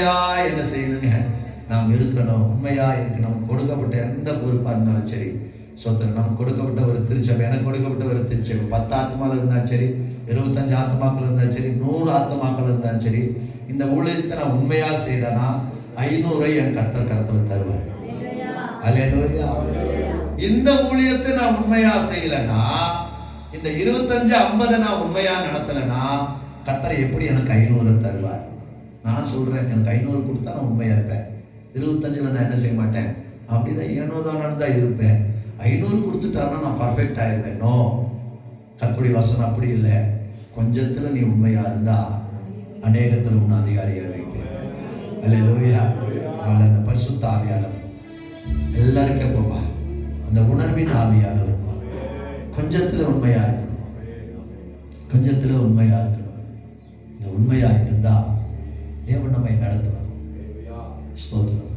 உண்மையா என்ன செய்யணுங்க, நாம் இருக்கணும். உண்மையா இருக்கணும். நமக்கு கொடுக்கப்பட்ட எந்த பொறுப்பாக இருந்தாலும் சரி, சொத்து நமக்கு கொடுக்கப்பட்ட ஒரு திருச்சபை, எனக்கு கொடுக்கப்பட்ட ஒரு திருச்சபை 10 ஆத்மாக்கள் இருந்தாலும் சரி, 25 ஆத்மாக்கள் இருந்தாலும் சரி, 100 ஆத்மாக்கள் இருந்தாலும் சரி, இந்த ஊழியத்தை நான் உண்மையா செய்தேன்னா 500 என் கர்த்தர் கரத்துல தருவார். அல்லேலூயா. இந்த ஊழியத்தை நான் உண்மையா செய்யலன்னா, இந்த 25 50 நான் உண்மையா நடத்தலைன்னா கர்த்தர் எப்படி எனக்கு 500 தருவார்? நான் சொல்றேன், எனக்கு 500 கொடுத்தா நான் உண்மையா இருப்பேன். 25 நான் என்ன செய்ய மாட்டேன், அப்படிதான் ஏனோதான் தான் இருப்பேன். 500 கொடுத்துட்டாருன்னா நான் பர்ஃபெக்ட் ஆயிருவேன். நோ, கர்த்தருடைய வசனம் அப்படி இல்லை. கொஞ்சத்துல நீ உண்மையா இருந்தா அநேகத்துல உன்னை அதிகாரியா வைப்பேன். அல்லேலூயா. அதனால அந்த பரிசுத்த ஆவியானவர் எல்லாருக்கும் போவா, அந்த உணர்வின் ஆவியானவர் கொஞ்சத்துல உண்மையா இருக்கணும், கொஞ்சத்துல உண்மையா இருக்கணும். இந்த உண்மையா இருந்தா தேவன் நம்மை நடத்துவார். ஸ்தோத்திரம்.